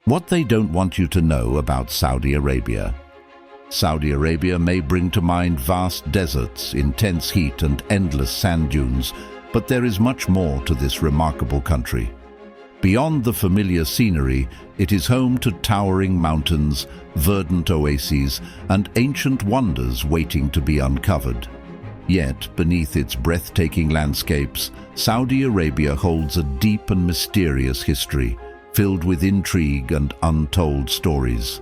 What they don't want you to know about Saudi Arabia. Saudi Arabia may bring to mind vast deserts, intense heat and endless sand dunes, but there is much more to this remarkable country. Beyond the familiar scenery, it is home to towering mountains, verdant oases, and ancient wonders waiting to be uncovered. Yet, beneath its breathtaking landscapes, Saudi Arabia holds a deep and mysterious history, filled with intrigue and untold stories.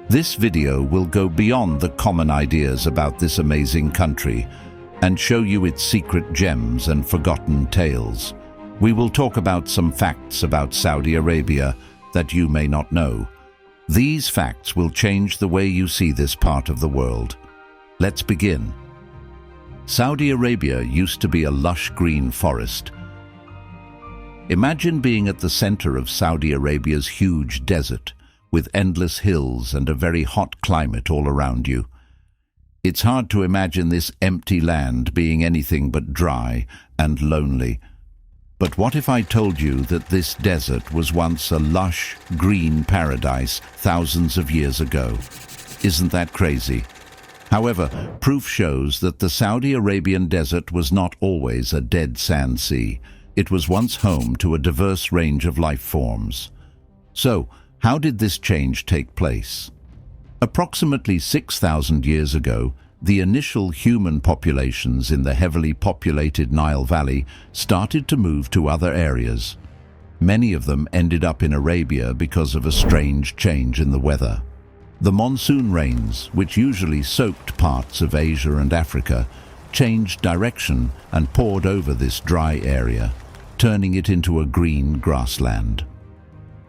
This video will go beyond the common ideas about this amazing country and show you its secret gems and forgotten tales. We will talk about some facts about Saudi Arabia that you may not know. These facts will change the way you see this part of the world. Let's begin. Saudi Arabia used to be a lush green forest. Imagine being at the center of Saudi Arabia's huge desert, with endless hills and a very hot climate all around you. It's hard to imagine this empty land being anything but dry and lonely. But what if I told you that this desert was once a lush, green paradise thousands of years ago? Isn't that crazy? However, proof shows that the Saudi Arabian desert was not always a dead sand sea. It was once home to a diverse range of life forms. So, how did this change take place? Approximately 6,000 years ago, the initial human populations in the heavily populated Nile Valley started to move to other areas. Many of them ended up in Arabia because of a strange change in the weather. The monsoon rains, which usually soaked parts of Asia and Africa, changed direction and poured over this dry area, turning it into a green grassland.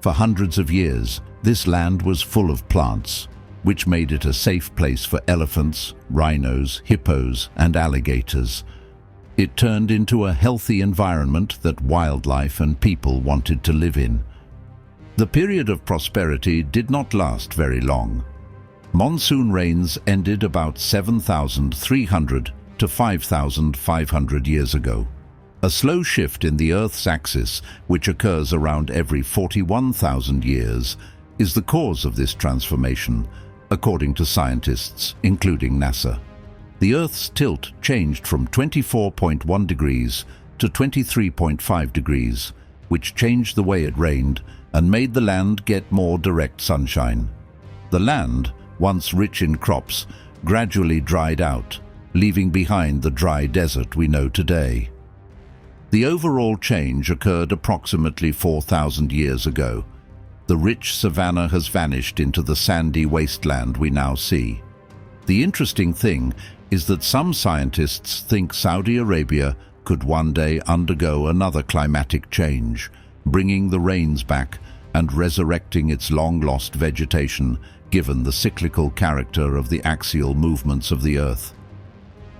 For hundreds of years, this land was full of plants, which made it a safe place for elephants, rhinos, hippos, and alligators. It turned into a healthy environment that wildlife and people wanted to live in. The period of prosperity did not last very long. Monsoon rains ended about 7,300 to 5,500 years ago. A slow shift in the Earth's axis, which occurs around every 41,000 years, is the cause of this transformation, according to scientists, including NASA. The Earth's tilt changed from 24.1 degrees to 23.5 degrees, which changed the way it rained and made the land get more direct sunshine. The land, once rich in crops, gradually dried out, leaving behind the dry desert we know today. The overall change occurred approximately 4,000 years ago. The rich savanna has vanished into the sandy wasteland we now see. The interesting thing is that some scientists think Saudi Arabia could one day undergo another climatic change, bringing the rains back and resurrecting its long-lost vegetation, given the cyclical character of the axial movements of the Earth.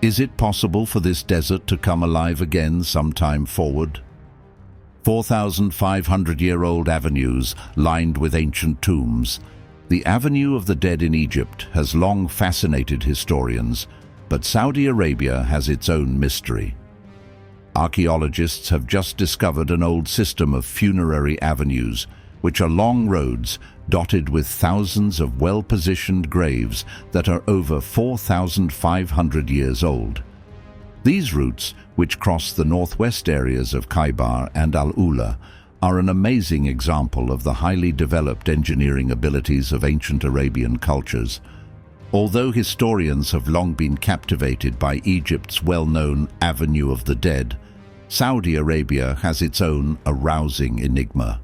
Is it possible for this desert to come alive again sometime forward? 4,500-year-old avenues lined with ancient tombs. The Avenue of the Dead in Egypt has long fascinated historians, but Saudi Arabia has its own mystery. Archaeologists have just discovered an old system of funerary avenues, which are long roads dotted with thousands of well-positioned graves that are over 4,500 years old. These routes, which cross the northwest areas of Khaybar and Al-Ula, are an amazing example of the highly developed engineering abilities of ancient Arabian cultures. Although historians have long been captivated by Egypt's well-known Avenue of the Dead, Saudi Arabia has its own arousing enigma.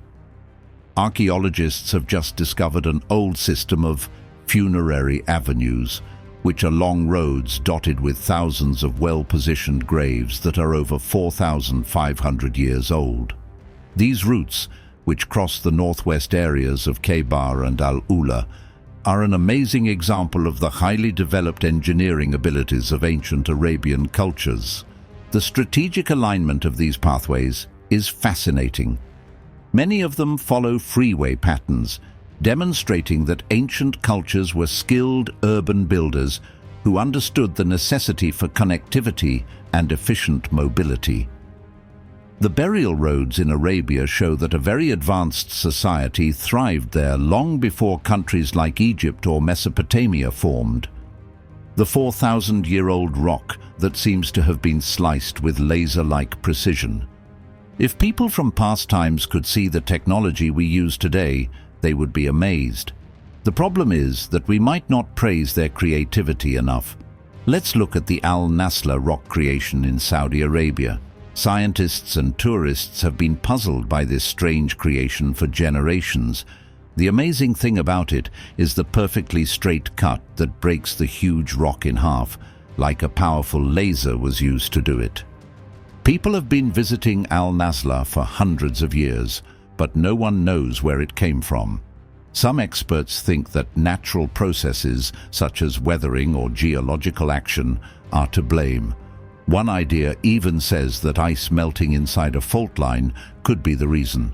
Archaeologists have just discovered an old system of funerary avenues, which are long roads dotted with thousands of well-positioned graves that are over 4,500 years old. These routes, which cross the northwest areas of Khaybar and Al-Ula, are an amazing example of the highly developed engineering abilities of ancient Arabian cultures. The strategic alignment of these pathways is fascinating. Many of them follow freeway patterns, demonstrating that ancient cultures were skilled urban builders who understood the necessity for connectivity and efficient mobility. The burial roads in Arabia show that a very advanced society thrived there long before countries like Egypt or Mesopotamia formed. The 4,000-year-old rock that seems to have been sliced with laser-like precision. If people from past times could see the technology we use today, they would be amazed. The problem is that we might not praise their creativity enough. Let's look at the Al-Nasla rock creation in Saudi Arabia. Scientists and tourists have been puzzled by this strange creation for generations. The amazing thing about it is the perfectly straight cut that breaks the huge rock in half, like a powerful laser was used to do it. People have been visiting Al-Nasla for hundreds of years, but no one knows where it came from. Some experts think that natural processes, such as weathering or geological action, are to blame. One idea even says that ice melting inside a fault line could be the reason.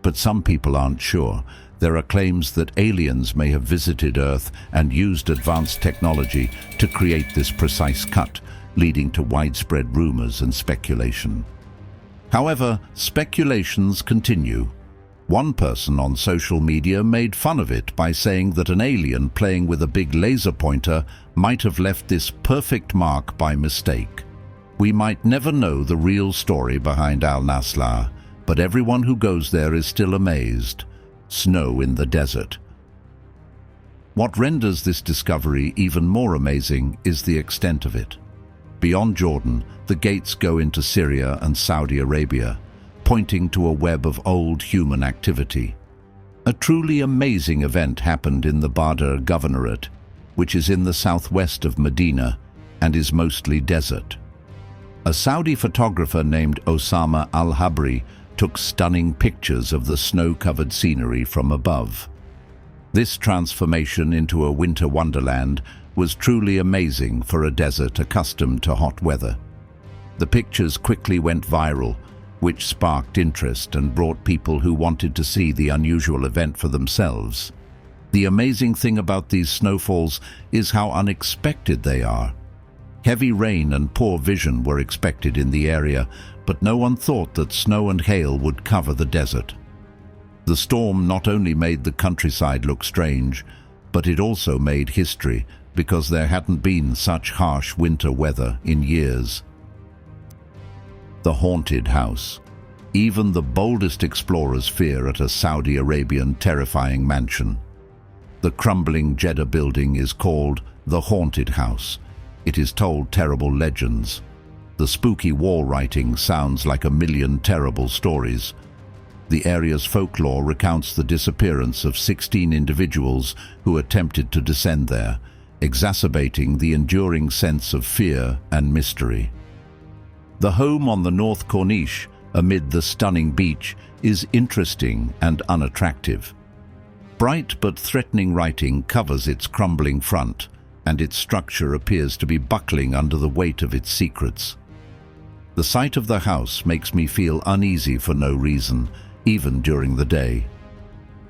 But some people aren't sure. There are claims that aliens may have visited Earth and used advanced technology to create this precise cut, leading to widespread rumors and speculation. However, speculations continue. One person on social media made fun of it by saying that an alien playing with a big laser pointer might have left this perfect mark by mistake. We might never know the real story behind Al-Nasla, but everyone who goes there is still amazed. Snow in the desert. What renders this discovery even more amazing is the extent of it. Beyond Jordan, the gates go into Syria and Saudi Arabia, pointing to a web of old human activity. A truly amazing event happened in the Badr Governorate, which is in the southwest of Medina and is mostly desert. A Saudi photographer named Osama al-Habri took stunning pictures of the snow-covered scenery from above. This transformation into a winter wonderland was truly amazing for a desert accustomed to hot weather. The pictures quickly went viral, which sparked interest and brought people who wanted to see the unusual event for themselves. The amazing thing about these snowfalls is how unexpected they are. Heavy rain and poor vision were expected in the area, but no one thought that snow and hail would cover the desert. The storm not only made the countryside look strange, but it also made history because there hadn't been such harsh winter weather in years. The haunted house. Even the boldest explorers fear at a Saudi Arabian terrifying mansion. The crumbling Jeddah building is called the Haunted House. It is told terrible legends. The spooky wall writing sounds like a million terrible stories. The area's folklore recounts the disappearance of 16 individuals who attempted to descend there, exacerbating the enduring sense of fear and mystery. The home on the North Corniche, amid the stunning beach, is interesting and unattractive. Bright but threatening writing covers its crumbling front, and its structure appears to be buckling under the weight of its secrets. The sight of the house makes me feel uneasy for no reason, even during the day.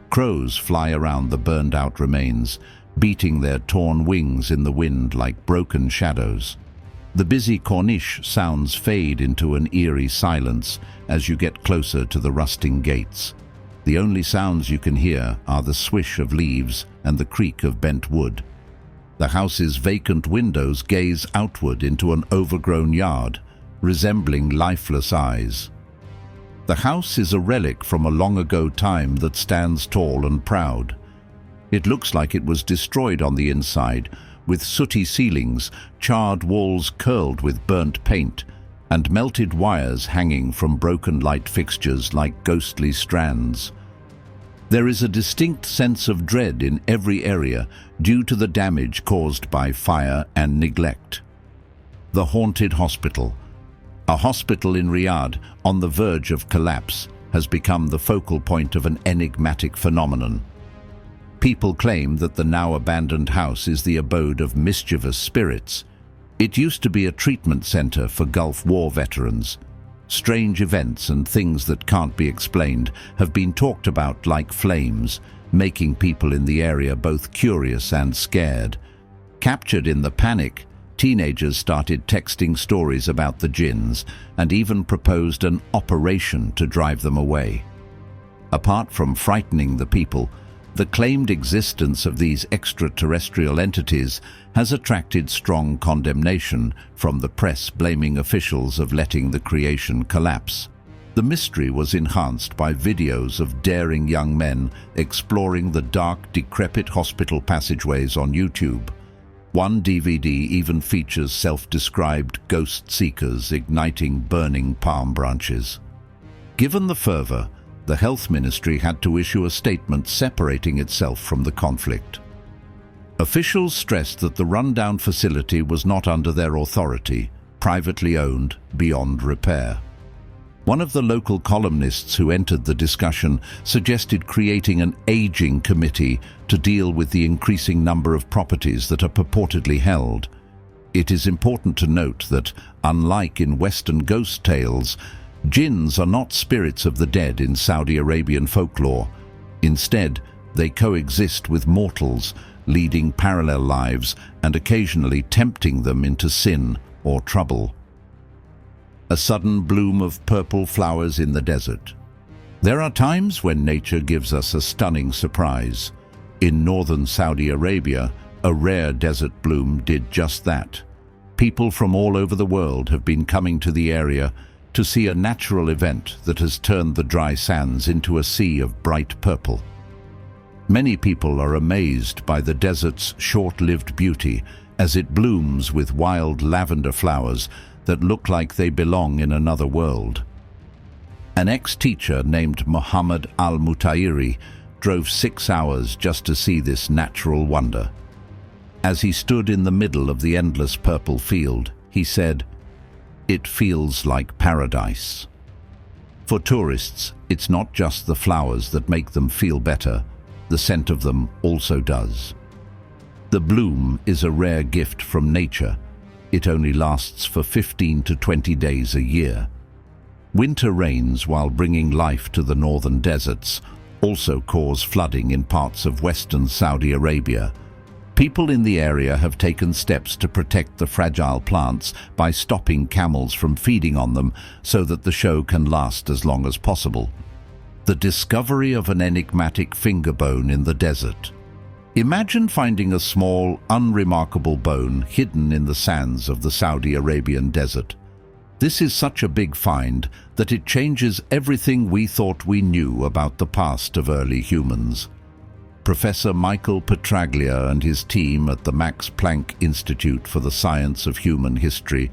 Crows fly around the burned-out remains, beating their torn wings in the wind like broken shadows. The busy Corniche sounds fade into an eerie silence as you get closer to the rusting gates. The only sounds you can hear are the swish of leaves and the creak of bent wood. The house's vacant windows gaze outward into an overgrown yard, resembling lifeless eyes. The house is a relic from a long-ago time that stands tall and proud. It looks like it was destroyed on the inside, with sooty ceilings, charred walls curled with burnt paint, and melted wires hanging from broken light fixtures like ghostly strands. There is a distinct sense of dread in every area due to the damage caused by fire and neglect. The Haunted Hospital. A hospital in Riyadh, on the verge of collapse, has become the focal point of an enigmatic phenomenon. People claim that the now abandoned house is the abode of mischievous spirits. It used to be a treatment center for Gulf War veterans. Strange events and things that can't be explained have been talked about like flames, making people in the area both curious and scared. Captured in the panic, Teenagers started texting stories about the jinns and even proposed an operation to drive them away. Apart from frightening the people, the claimed existence of these extraterrestrial entities has attracted strong condemnation from the press, blaming officials of letting the creation collapse. The mystery was enhanced by videos of daring young men exploring the dark, decrepit hospital passageways on YouTube. One DVD even features self-described ghost seekers igniting burning palm branches. Given the fervor, the health ministry had to issue a statement separating itself from the conflict. Officials stressed that the rundown facility was not under their authority, privately owned, beyond repair. One of the local columnists who entered the discussion suggested creating an aging committee to deal with the increasing number of properties that are purportedly held. It is important to note that, unlike in Western ghost tales, jinns are not spirits of the dead in Saudi Arabian folklore. Instead, they coexist with mortals, leading parallel lives and occasionally tempting them into sin or trouble. A sudden bloom of purple flowers in the desert. There are times when nature gives us a stunning surprise. In northern Saudi Arabia, a rare desert bloom did just that. People from all over the world have been coming to the area to see a natural event that has turned the dry sands into a sea of bright purple. Many people are amazed by the desert's short-lived beauty as it blooms with wild lavender flowers that look like they belong in another world. An ex-teacher named Muhammad al-Mutairi drove 6 hours just to see this natural wonder. As he stood in the middle of the endless purple field, he said, "It feels like paradise." For tourists, it's not just the flowers that make them feel better, the scent of them also does. The bloom is a rare gift from nature. It only lasts for 15 to 20 days a year. Winter rains, while bringing life to the northern deserts, also cause flooding in parts of western Saudi Arabia. People in the area have taken steps to protect the fragile plants by stopping camels from feeding on them so that the show can last as long as possible. The discovery of an enigmatic finger bone in the desert. Imagine finding a small, unremarkable bone hidden in the sands of the Saudi Arabian desert. This is such a big find that it changes everything we thought we knew about the past of early humans. Professor Michael Petraglia and his team at the Max Planck Institute for the Science of Human History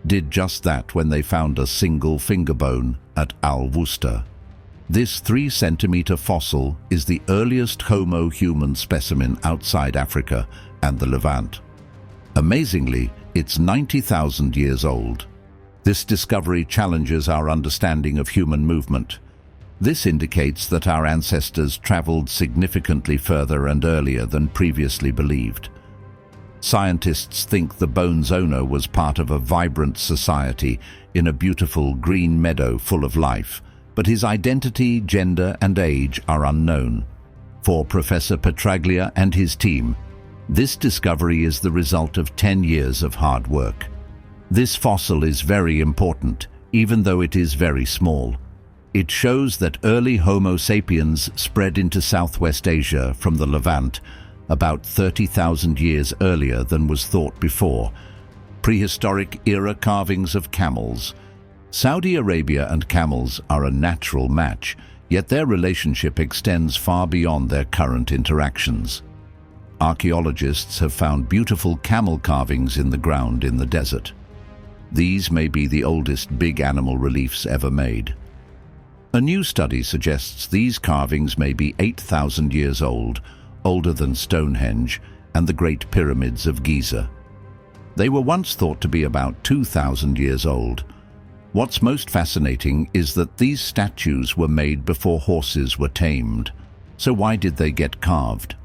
did just that when they found a single finger bone at Al-Wusta. This 3-centimeter fossil is the earliest Homo human specimen outside Africa and the Levant. Amazingly, it's 90,000 years old. This discovery challenges our understanding of human movement. This indicates that our ancestors traveled significantly further and earlier than previously believed. Scientists think the bone's owner was part of a vibrant society in a beautiful green meadow full of life, but his identity, gender, and age are unknown. For Professor Petraglia and his team, this discovery is the result of 10 years of hard work. This fossil is very important, even though it is very small. It shows that early Homo sapiens spread into Southwest Asia from the Levant about 30,000 years earlier than was thought before. Prehistoric era carvings of camels. Saudi Arabia and camels are a natural match, yet their relationship extends far beyond their current interactions. Archaeologists have found beautiful camel carvings in the ground in the desert. These may be the oldest big animal reliefs ever made. A new study suggests these carvings may be 8,000 years old, older than Stonehenge and the Great Pyramids of Giza. They were once thought to be about 2,000 years old. What's most fascinating is that these statues were made before horses were tamed. So why did they get carved?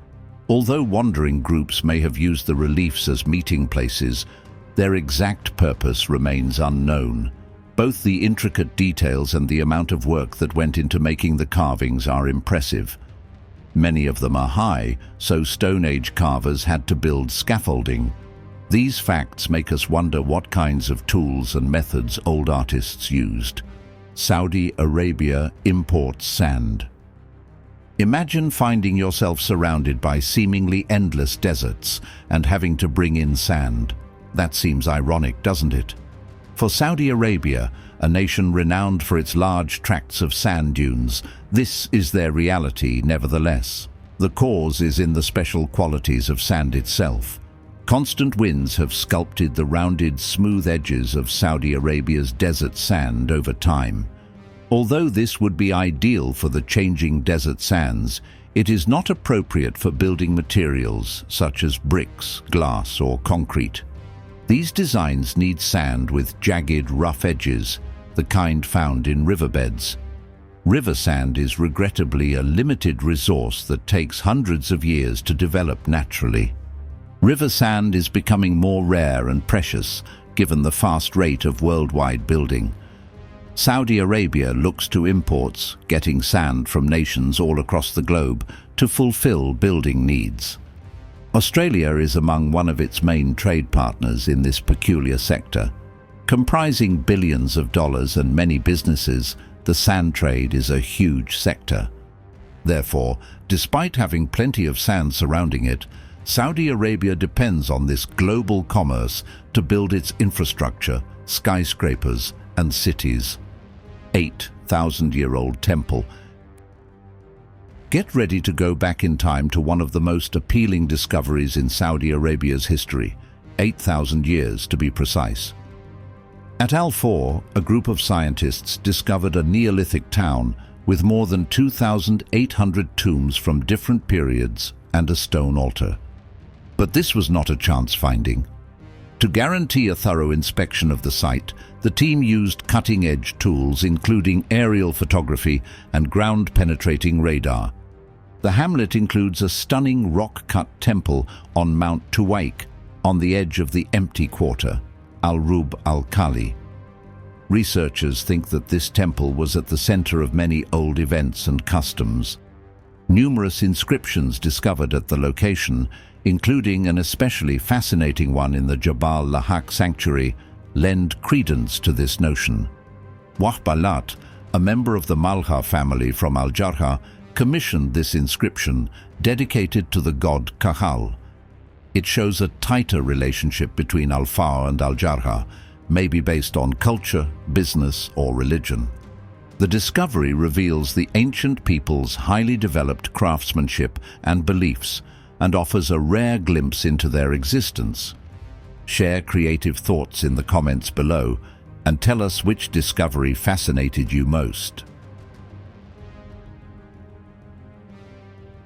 Although wandering groups may have used the reliefs as meeting places, their exact purpose remains unknown. Both the intricate details and the amount of work that went into making the carvings are impressive. Many of them are high, so Stone Age carvers had to build scaffolding. These facts make us wonder what kinds of tools and methods old artists used. Saudi Arabia imports sand. Imagine finding yourself surrounded by seemingly endless deserts and having to bring in sand. That seems ironic, doesn't it? For Saudi Arabia, a nation renowned for its large tracts of sand dunes, this is their reality nevertheless. The cause is in the special qualities of sand itself. Constant winds have sculpted the rounded, smooth edges of Saudi Arabia's desert sand over time. Although this would be ideal for the changing desert sands, it is not appropriate for building materials such as bricks, glass, or concrete. These designs need sand with jagged, rough edges, the kind found in riverbeds. River sand is regrettably a limited resource that takes hundreds of years to develop naturally. River sand is becoming more rare and precious given the fast rate of worldwide building. Saudi Arabia looks to imports, getting sand from nations all across the globe to fulfill building needs. Australia is among one of its main trade partners in this peculiar sector. Comprising billions of dollars and many businesses, the sand trade is a huge sector. Therefore, despite having plenty of sand surrounding it, Saudi Arabia depends on this global commerce to build its infrastructure, skyscrapers, and cities. 8,000-year-old temple. Get ready to go back in time to one of the most appealing discoveries in Saudi Arabia's history, 8,000 years to be precise. At Al-Fawr, a group of scientists discovered a Neolithic town with more than 2,800 tombs from different periods and a stone altar. But this was not a chance finding. To guarantee a thorough inspection of the site, the team used cutting-edge tools including aerial photography and ground-penetrating radar. The hamlet includes a stunning rock-cut temple on Mount Tuwaik, on the edge of the empty quarter, Al-Rub al-Khali. Researchers think that this temple was at the center of many old events and customs. Numerous inscriptions discovered at the location, including an especially fascinating one in the Jabal Lahaq sanctuary, lend credence to this notion. Wahbalat, a member of the Malha family from Al-Jarrah, commissioned this inscription dedicated to the god Kahal. It shows a tighter relationship between Al-Fawr and Al-Jarrah, maybe based on culture, business, or religion. The discovery reveals the ancient people's highly developed craftsmanship and beliefs, and offers a rare glimpse into their existence. Share creative thoughts in the comments below and tell us which discovery fascinated you most.